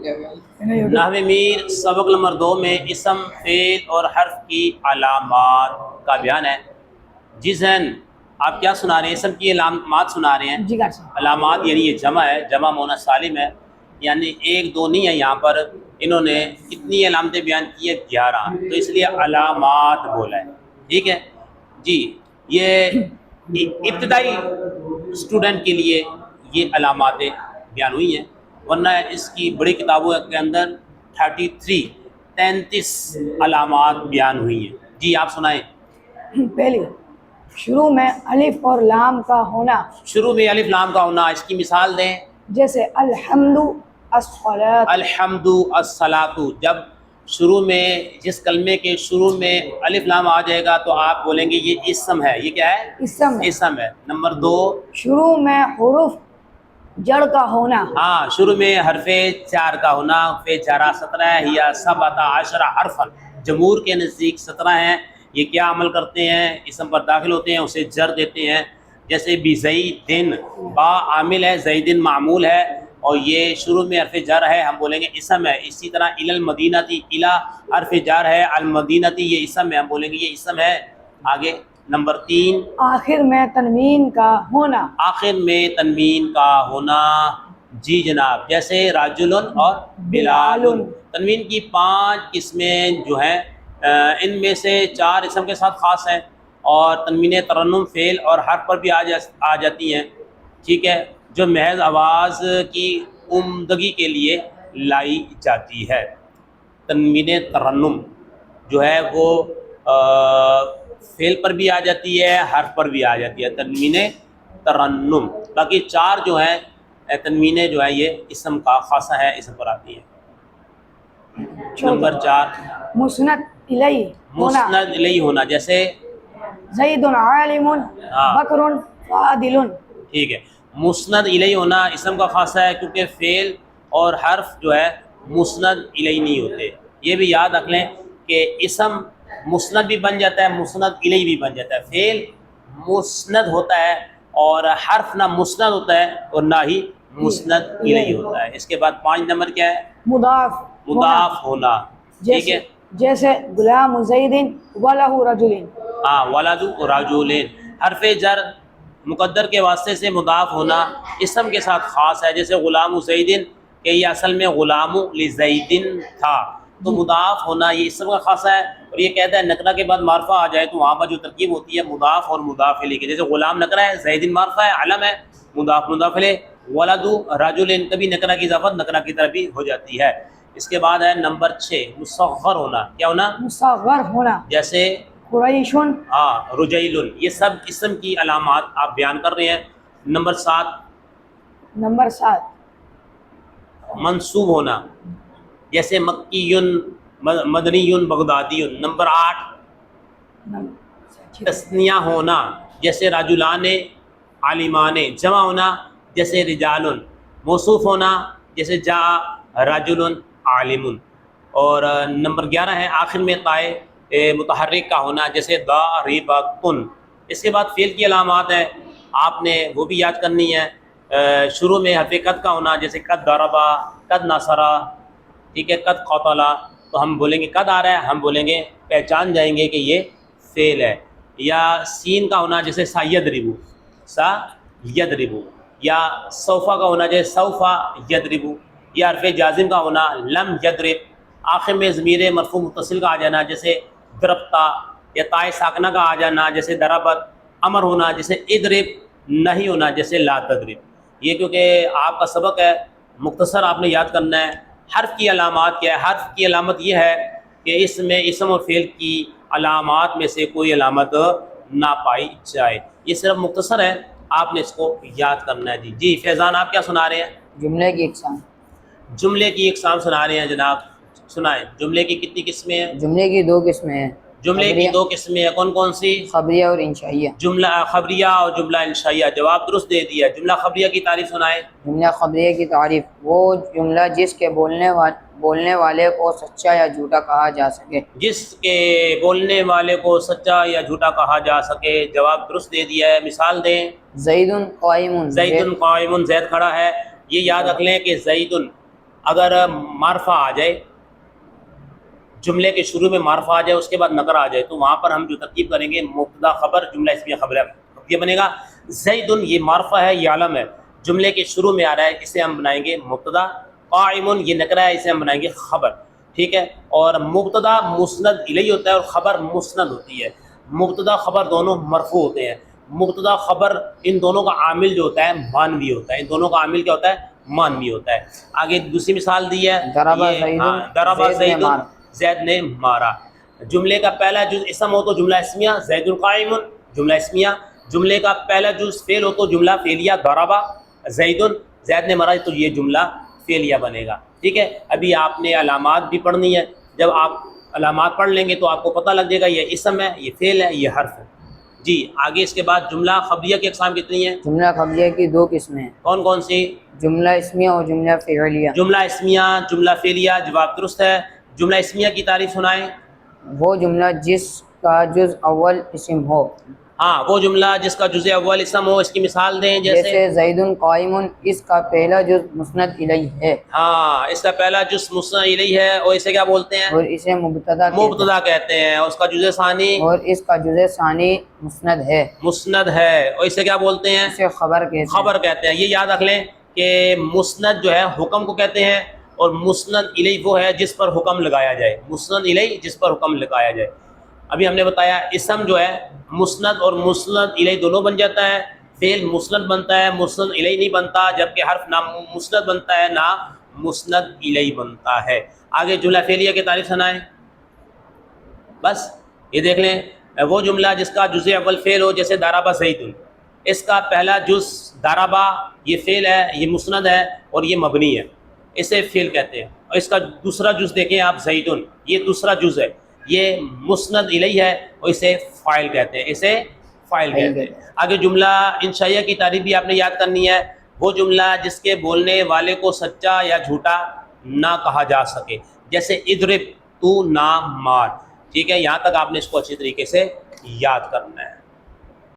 نحو میر سبق نمبر 2 میں اسم فعل اور حرف کی علامات کا بیان ہے۔ جی ذہن آپ کیا سنا رہے ہیں؟ اسم کی علامات سنا رہے ہیں۔ جی علامات یعنی یہ جمع ہے، جمع مؤنث سالم ہے، یعنی ایک دو نہیں ہے، یہاں پر انہوں نے کتنی علامتیں بیان کی ہیں؟ 11، تو اس لیے علامات بولا ہے، ٹھیک ہے جی۔ یہ ابتدائی اسٹوڈنٹ کے لیے یہ علاماتیں بیان ہوئی ہیں، ورنہ اس کی بڑی کتابوں کے اندر 33 علامات بیان ہوئی ہیں۔ جی آپ سنائیں۔ پہلی، شروع میں الف اور لام کا ہونا، شروع میں الف لام کا ہونا، اس کی مثال دیں۔ جیسے الحمد، الصلاۃ۔ الحمد، الصلاۃ، جب شروع میں جس کلمے کے شروع میں الف لام آ جائے گا تو آپ بولیں گے یہ اسم ہے۔ یہ کیا ہے؟ اسم ہے۔ نمبر 2، شروع میں حروف جڑ کا ہونا، ہاں شروع میں حرف جر کا ہونا۔ فے جارہ 17 یا 17 حرفا، جمہور کے نزدیک 17 ہیں۔ یہ کیا عمل کرتے ہیں؟ اسم پر داخل ہوتے ہیں، اسے جر دیتے ہیں۔ جیسے بزیدن، با عامل ہے، زیدن معمول ہے، اور یہ شروع میں حرف جر ہے، ہم بولیں گے اسم ہے۔ اسی طرح الی المدینتی، الی حرف جر ہے، المدینتی یہ اسم ہے، ہم بولیں گے یہ اسم ہے۔ آگے نمبر 3، آخر میں تنوین کا ہونا، آخر میں تنوین کا ہونا۔ جی جناب، جیسے راجل اور بلال۔ تنوین کی 5 قسمیں جو ہیں، ان میں سے 4 اسم کے ساتھ خاص ہیں، اور تنوین ترنم فعل اور حرف پر بھی آ جاتی ہیں، ٹھیک ہے، جو محض آواز کی عمدگی کے لیے لائی جاتی ہے۔ تنوین ترنم جو ہے وہ فعل پر بھی آ جاتی ہے، حرف پر بھی آ جاتی ہے، تنوین ترنم۔ باقی 4 جو ہیں تنوینیں جو ہیں یہ اسم کا خاصہ ہے، اسم پر آتی ہیں۔ نمبر 4، مسند الیہ ہونا، مسند الیہ ہونا، جیسے زید عالم، بکر فاضل۔ ٹھیک ہے، مسند الیہ ہونا اسم کا خاصہ ہے، کیونکہ فعل اور حرف جو ہے مسند الیہ نہیں ہوتے۔ یہ بھی یاد رکھ لیں کہ اسم مسند بھی بن جاتا ہے، مسند الیہ بھی بن جاتا ہے۔ فعل مسند ہوتا ہے اور حرف نہ مسند ہوتا ہے اور نہ ہی مسند الیہ ہوتا ہے۔ اس کے بعد 5 نمبر کیا ہے؟ مضاف ہونا، ٹھیک ہے، جیسے غلام زید ولہ رجل۔ ہاں، ولد رجل، حرف جر مقدر کے واسطے سے مضاف ہونا اسم کے ساتھ خاص ہے، جیسے غلام زیدن کہ یہ اصل میں غلام لزیدن تھا، تو مضاف ہونا یہ اسم کا خاصہ ہے۔ اور یہ کہتا ہے نکرہ کے بعد معرفہ آ جائے تو وہاں پر جو ترکیب ہوتی ہے مضاف اور مضاف الیہ کی، جیسے غلام نکرہ ہے، زیدن معرفہ ہے، علم ہے، مضاف مضاف الیہ، ولد رجل کبھی نکرہ کی اضافت نکرہ کی طرف بھی ہو جاتی ہے۔ اس کے بعد ہے نمبر 6، مصغر ہونا۔ کیا ہونا؟ مصغر ہونا، جیسے قریش، ہاں، رجیل۔ یہ سب اسم کی علامات آپ بیان کر رہے ہیں۔ نمبر 7، منصوب ہونا، جیسے مکی، مدنی، بغدادی۔ نمبر 8، تثنیہ ہونا، جیسے رجلان، عالمان۔ جمع ہونا، جیسے رجال۔ موصوف ہونا، جیسے جاء رجل عالم۔ اور نمبر 11 ہے آخر میں تائے متحرک کا ہونا، جیسے ضاربۃ۔ اس کے بعد فعل کی علامات ہے، آپ نے وہ بھی یاد کرنی ہے۔ شروع میں حرف قد کا ہونا، جیسے قد ضربا، قد نصرا، ٹھیک ہے، قد قتلا، تو ہم بولیں گے قد آ رہا ہے، ہم بولیں گے پہچان جائیں گے کہ یہ فعل ہے۔ یا سین کا ہونا، جیسے سا یضرب، سا یضرب۔ یا سوفا کا ہونا، جیسے سوفا یضرب۔ یا حرف جازم کا ہونا، لم یضرب۔ آخر میں ضمیر مرفوع متصل کا آ جانا، جیسے ضربتا۔ یا تائے ساکنہ کا آ جانا، جیسے ضربت۔ امر ہونا، جیسے اضرب۔ نہیں ہونا، جیسے لا تضرب۔ یہ کیونکہ آپ کا سبق ہے، مختصر آپ نے یاد کرنا ہے۔ حرف کی علامات کیا ہے؟ حرف کی علامت یہ ہے کہ اس میں اسم اور فعل کی علامات میں سے کوئی علامت نہ پائی جائے۔ یہ صرف مختصر ہے، آپ نے اس کو یاد کرنا ہے۔ جی فیضان آپ کیا سنا رہے ہیں؟ جملے کی اقسام۔ جملے کی اقسام سنا رہے ہیں جناب، سنائیں۔ جملے کی کتنی قسمیں ہیں؟ جملے کی 2 قسمیں ہیں۔ جملے کی 2 قسمیں ہیں، کون کون سی؟ خبریہ اور انشائیہ۔ جملہ خبریہ اور جملہ انشائیہ۔ جواب درست دے دیا۔ جملہ خبریہ کی تعریف سنائیں۔ جملہ خبریہ کی تعریف، وہ جملہ جس کے بولنے والے کو سچا یا جھوٹا کہا جا سکے۔ جس کے بولنے والے کو سچا یا جھوٹا کہا جا سکے۔ جواب درست دے دیا ہے، مثال دیں۔ زید قائم، زید قائم، زید کھڑا ہے۔ یہ یاد رکھ لیں کہ زید اگر معرفہ آ جائے، جملے کے شروع میں معرفہ آ جائے، اس کے بعد نکرہ آ جائے، تو وہاں پر ہم جو ترکیب کریں گے مبتدا خبر جملہ اسمیہ خبر یہ بنے گا۔ زیدن یہ معرفہ ہے، یہ علم ہے، جملے کے شروع میں آ رہا ہے، اسے ہم بنائیں گے مبتدا۔ قائم یہ نکرہ ہے، اسے ہم بنائیں گے خبر، ٹھیک ہے۔ اور مبتدا مسند الیہ ہوتا ہے اور خبر مسند ہوتی ہے۔ مبتدا خبر دونوں مرفوع ہوتے ہیں۔ مبتدا خبر ان دونوں کا عامل جو ہوتا ہے مانوی ہوتا ہے، ان دونوں کا عامل کیا ہوتا ہے؟ مانوی ہوتا ہے۔ آگے دوسری مثال دی ہے، ضربہ یہ زیدن، ضرب زید نے زید مارا۔ زید نے مارا۔ جملے کا پہلا جز اسم ہو تو جملہ اسمیہ زید قائم، جملہ اسمیہ۔ جملے کا پہلا جز فعل ہو تو جملہ فعلیہ ضرب زید، زید نے مارا، تو یہ جملہ فعلیہ بنے گا، ٹھیک ہے۔ ابھی آپ نے علامات بھی پڑھنی ہے، جب آپ علامات پڑھ لیں گے تو آپ کو پتہ لگ جائے گا یہ اسم ہے، یہ فعل ہے، یہ حرف ہے۔ جی آگے اس کے بعد جملہ خبریہ کی اقسام کتنی ہیں؟ جملہ خبریہ کی دو قسمیں ہیں، کون کون سی؟ جملہ اسمیہ اور جملہ فعلیہ۔ جملہ اسمیہ، جملہ فعلیہ، جواب درست ہے۔ جملہ اسمیہ کی تعریف سنائیں۔ وہ جملہ جس کا جز اول اسم ہو، ہاں وہ جملہ جس کا جزء اول اسم ہو، اس کی مثال دیں۔ جیسے زیدن قائم، اس کا پہلا جز مسند الیہ ہے، ہاں اس کا پہلا جز مسند الیہ ہے، اور اسے کیا بولتے ہیں؟ اور اسے مبتدا کہتے ہیں، مبتدا کہتے ہیں۔ اور اس کا جزء ثانی اور اس کا جز ثانی مسند ہے، مسند ہے، اور اسے کیا بولتے ہیں؟ اسے خبر کہتے ہیں۔ خبر کہتے ہیں۔ یہ یاد رکھ لیں کہ مسند جو ہے حکم کو کہتے ہیں، اور مسند الیہ وہ ہے جس پر حکم لگایا جائے، مسند الیہ جس پر حکم لگایا جائے۔ ابھی ہم نے بتایا اسم جو ہے مسند اور مسند الیہ دونوں بن جاتا ہے، فعل مسند بنتا ہے، مسند الیہ نہیں بنتا، جبکہ حرف نہ مسند بنتا ہے نہ مسند الیہ بنتا ہے۔ آگے جملہ فعلیہ کی تعریف سنائیں۔ بس یہ دیکھ لیں، وہ جملہ جس کا جزء اول فعل ہو، جیسے ضرب زید، اس کا پہلا جز ضرب یہ فعل ہے، یہ مسند ہے اور یہ مبنی ہے، اسے فعل کہتے ہیں۔ اور اس کا دوسرا جز دیکھیں آپ، زید، یہ دوسرا جز ہے، یہ مسند الیہ ہے اور اسے فاعل کہتے ہیں، اسے فاعل کہتے ہیں۔ آگے جملہ انشائیہ کی تعریف بھی آپ نے یاد کرنی ہے۔ وہ جملہ جس کے بولنے والے کو سچا یا جھوٹا نہ کہا جا سکے، جیسے اضرب، تو نہ مار، ٹھیک ہے۔ یہاں تک آپ نے اس کو اچھی طریقے سے یاد کرنا ہے۔